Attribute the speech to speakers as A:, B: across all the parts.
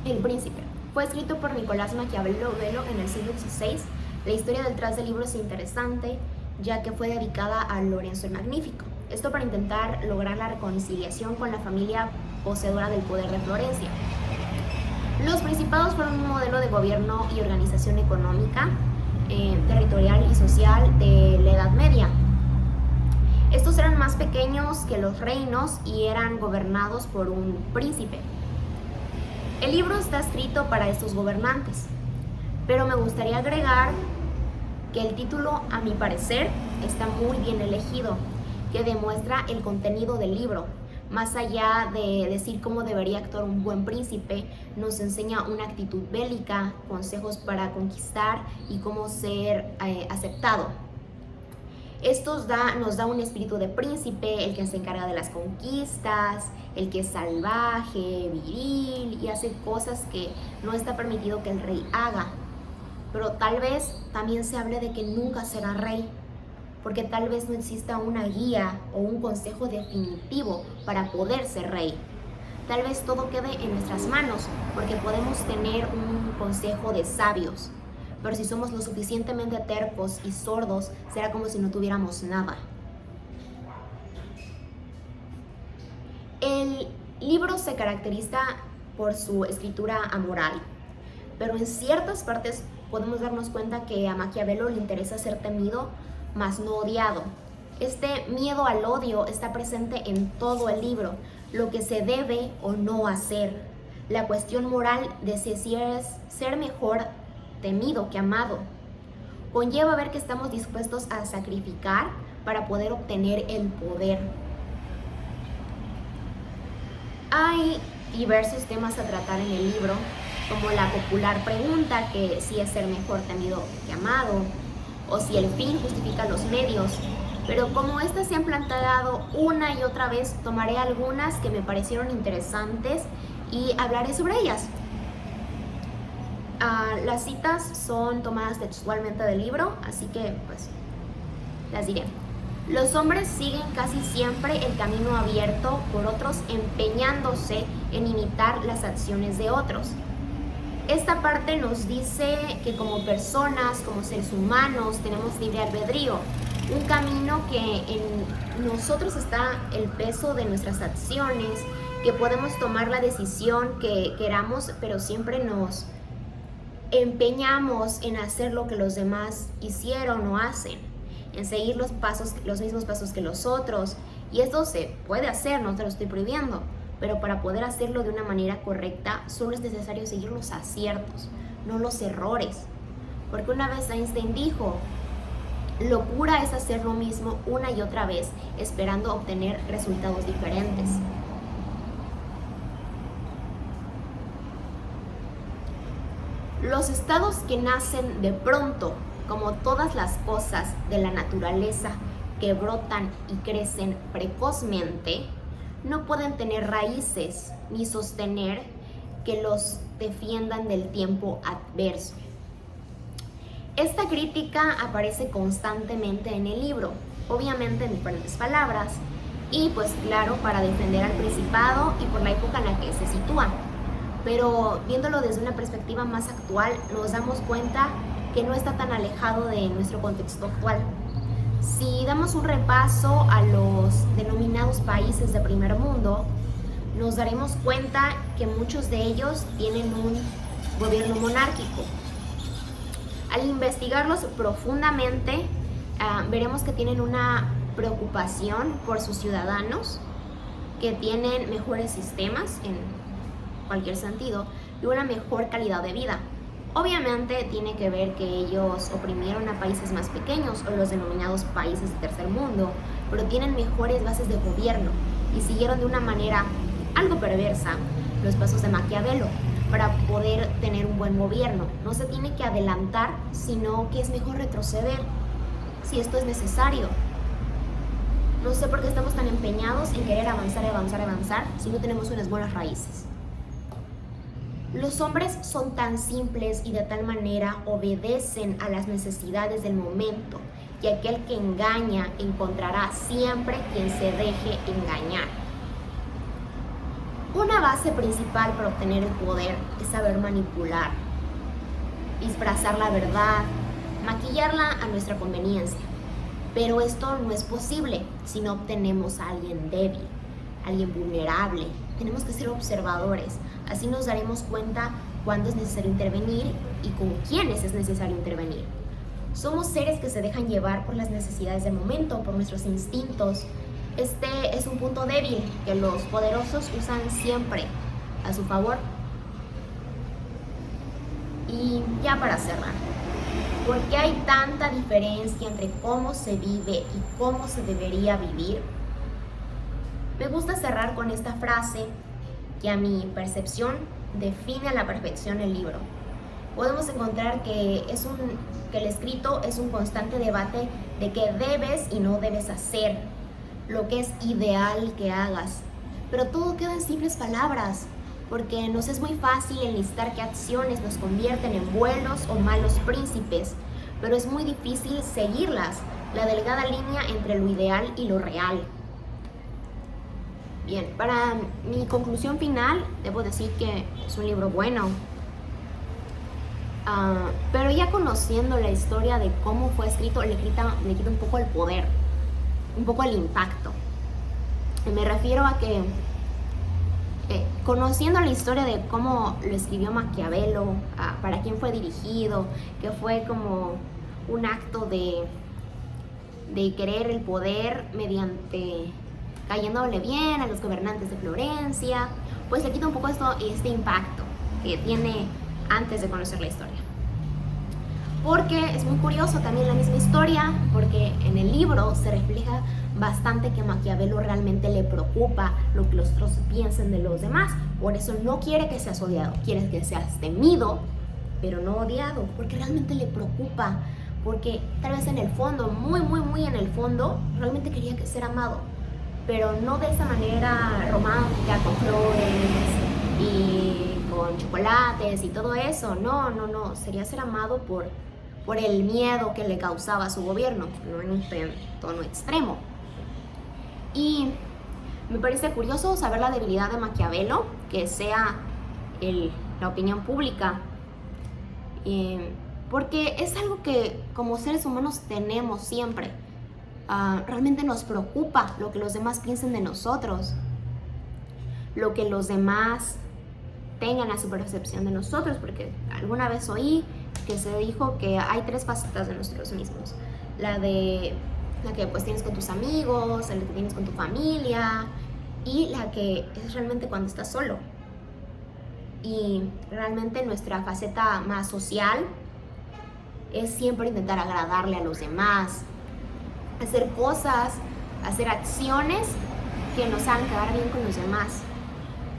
A: El Príncipe. Fue escrito por Nicolás Maquiavelo en el siglo XVI. La historia detrás del libro es interesante, ya que fue dedicada a Lorenzo el Magnífico. Esto para intentar lograr la reconciliación con la familia poseedora del poder de Florencia. Los principados fueron un modelo de gobierno y organización económica, territorial y social de la Edad Media. Estos eran más pequeños que los reinos y eran gobernados por un príncipe. El libro está escrito para estos gobernantes, pero me gustaría agregar que el título, a mi parecer, está muy bien elegido, que demuestra el contenido del libro. Más allá de decir cómo debería actuar un buen príncipe, nos enseña una actitud bélica, consejos para conquistar y cómo ser aceptado. Esto nos da un espíritu de príncipe, el que se encarga de las conquistas, el que es salvaje, viril y hace cosas que no está permitido que el rey haga. Pero tal vez también se hable de que nunca será rey, porque tal vez no exista una guía o un consejo definitivo para poder ser rey. Tal vez todo quede en nuestras manos, porque podemos tener un consejo de sabios, pero si somos lo suficientemente tercos y sordos, será como si no tuviéramos nada. El libro se caracteriza por su escritura amoral, pero en ciertas partes podemos darnos cuenta que a Maquiavelo le interesa ser temido, mas no odiado. Este miedo al odio está presente en todo el libro, lo que se debe o no hacer. La cuestión moral de si es ser mejor temido que amado. Conlleva ver que estamos dispuestos a sacrificar para poder obtener el poder. Hay diversos temas a tratar en el libro, como la popular pregunta que si es ser mejor temido que amado, o si el fin justifica los medios. Pero como estas se han planteado una y otra vez, tomaré algunas que me parecieron interesantes y hablaré sobre ellas. Las citas son tomadas textualmente del libro, así que pues las diré. Los hombres siguen casi siempre el camino abierto por otros, empeñándose en imitar las acciones de otros. Esta parte nos dice que como personas, como seres humanos, tenemos libre albedrío, un camino que en nosotros está el peso de nuestras acciones, que podemos tomar la decisión que queramos, pero siempre nos empeñamos en hacer lo que los demás hicieron o hacen, en seguir los mismos pasos que los otros, y esto se puede hacer, no te lo estoy prohibiendo, pero para poder hacerlo de una manera correcta solo es necesario seguir los aciertos, no los errores, porque una vez Einstein dijo: locura es hacer lo mismo una y otra vez esperando obtener resultados diferentes. Los estados que nacen de pronto, como todas las cosas de la naturaleza que brotan y crecen precozmente, no pueden tener raíces ni sostener que los defiendan del tiempo adverso. Esta crítica aparece constantemente en el libro, obviamente en diferentes palabras, y pues claro, para defender al principado y por la época en la que se sitúa. Pero viéndolo desde una perspectiva más actual, nos damos cuenta que no está tan alejado de nuestro contexto actual. Si damos un repaso a los denominados países de primer mundo, nos daremos cuenta que muchos de ellos tienen un gobierno monárquico. Al investigarlos profundamente, veremos que tienen una preocupación por sus ciudadanos, que tienen mejores sistemas en cualquier sentido y una mejor calidad de vida. Obviamente tiene que ver que ellos oprimieron a países más pequeños o los denominados países de tercer mundo, pero tienen mejores bases de gobierno y siguieron de una manera algo perversa los pasos de Maquiavelo para poder tener un buen gobierno. No se tiene que adelantar, sino que es mejor retroceder si esto es necesario. No sé por qué estamos tan empeñados en querer avanzar si no tenemos unas buenas raíces. Los hombres son tan simples y de tal manera obedecen a las necesidades del momento, y aquel que engaña encontrará siempre quien se deje engañar. Una base principal para obtener el poder es saber manipular, disfrazar la verdad, maquillarla a nuestra conveniencia. Pero esto no es posible si no obtenemos a alguien débil, alguien vulnerable. Tenemos que ser observadores, así nos daremos cuenta cuándo es necesario intervenir y con quiénes es necesario intervenir. Somos seres que se dejan llevar por las necesidades del momento, por nuestros instintos. Este es un punto débil que los poderosos usan siempre a su favor. Y ya para cerrar, ¿por qué hay tanta diferencia entre cómo se vive y cómo se debería vivir? Me gusta cerrar con esta frase que a mi percepción define a la perfección el libro. Podemos encontrar que el escrito es un constante debate de qué debes y no debes hacer, lo que es ideal que hagas. Pero todo queda en simples palabras, porque nos es muy fácil enlistar qué acciones nos convierten en buenos o malos príncipes, pero es muy difícil seguirlas, la delgada línea entre lo ideal y lo real. Bien, para mi conclusión final, debo decir que es un libro bueno, pero ya conociendo la historia de cómo fue escrito, le quita un poco el poder, un poco el impacto. Me refiero a que conociendo la historia de cómo lo escribió Maquiavelo, para quién fue dirigido, que fue como un acto de querer el poder mediante cayéndole bien a los gobernantes de Florencia, pues le quita un poco este impacto que tiene antes de conocer la historia. Porque es muy curioso también la misma historia, porque en el libro se refleja bastante que Maquiavelo realmente le preocupa lo que los otros piensen de los demás. Por eso no quiere que seas odiado, quiere que seas temido, pero no odiado, porque realmente le preocupa, porque tal vez en el fondo, muy en el fondo, realmente quería que ser amado, pero no de esa manera romántica, con flores y con chocolates y todo eso. No, sería ser amado por el miedo que le causaba a su gobierno, no en un tono extremo. Y me parece curioso saber la debilidad de Maquiavelo, que sea la opinión pública, porque es algo que como seres humanos tenemos siempre. Realmente nos preocupa lo que los demás piensen de nosotros, lo que los demás tengan a su percepción de nosotros, porque alguna vez oí que se dijo que hay 3 facetas de nosotros mismos: la que pues tienes con tus amigos, la que tienes con tu familia, y la que es realmente cuando estás solo. Y realmente nuestra faceta más social es siempre intentar agradarle a los demás, hacer cosas, hacer acciones que nos hagan quedar bien con los demás,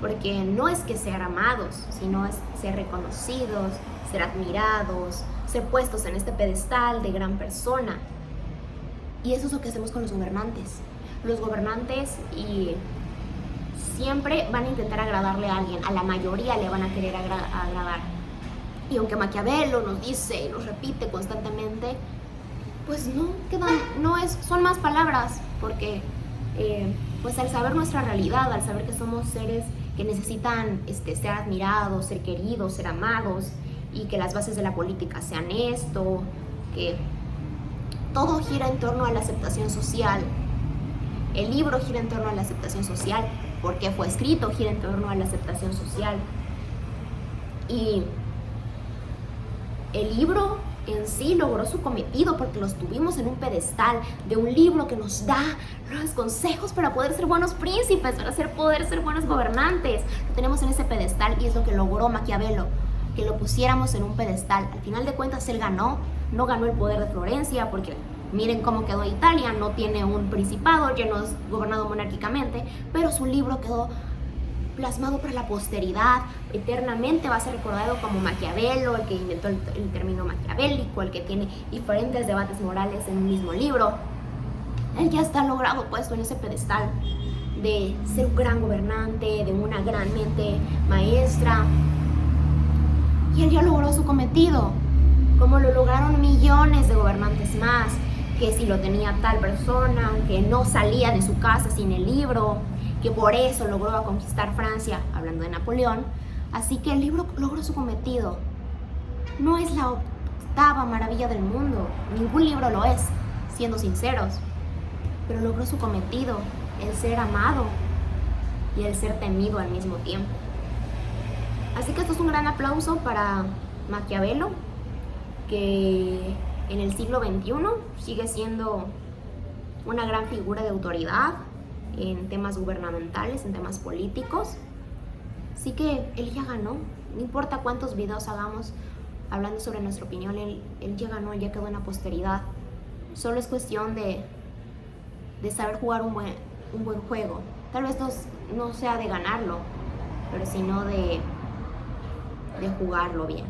A: porque no es que ser amados, sino es ser reconocidos, ser admirados, ser puestos en este pedestal de gran persona. Y eso es lo que hacemos con los gobernantes. Los gobernantes siempre van a intentar agradarle a alguien, a la mayoría le van a querer agradar. Y aunque Maquiavelo nos dice y nos repite constantemente, pues son más palabras, porque pues al saber nuestra realidad, al saber que somos seres que necesitan ser admirados, ser queridos, ser amados, y que las bases de la política sean esto, que todo gira en torno a la aceptación social. El libro gira en torno a la aceptación social, porque fue escrito, gira en torno a la aceptación social. Y el libro en sí logró su cometido porque los tuvimos en un pedestal de un libro que nos da los consejos para poder ser buenos príncipes, para poder ser buenos gobernantes. Lo tenemos en ese pedestal y es lo que logró Maquiavelo, que lo pusiéramos en un pedestal. Al final de cuentas él no ganó el poder de Florencia, porque miren cómo quedó Italia, no tiene un principado, ya no es gobernado monárquicamente, pero su libro quedó plasmado para la posteridad. Eternamente va a ser recordado como Maquiavelo, el que inventó el término maquiavélico, el que tiene diferentes debates morales en un mismo libro. Él ya está logrado, puesto en ese pedestal de ser un gran gobernante, de una gran mente maestra, y él ya logró su cometido, como lo lograron millones de gobernantes más, que si lo tenía tal persona, que no salía de su casa sin el libro, que por eso logró conquistar Francia, hablando de Napoleón. Así que el libro logró su cometido. No es la octava maravilla del mundo, ningún libro lo es, siendo sinceros, pero logró su cometido, el ser amado y el ser temido al mismo tiempo. Así que esto es un gran aplauso para Maquiavelo, que en el siglo XXI sigue siendo una gran figura de autoridad en temas gubernamentales, en temas políticos. Así que él ya ganó, no importa cuántos videos hagamos hablando sobre nuestra opinión, él ya ganó, ya quedó en la posteridad. Solo es cuestión de saber jugar un buen juego. Tal vez no sea de ganarlo, pero sino de jugarlo bien.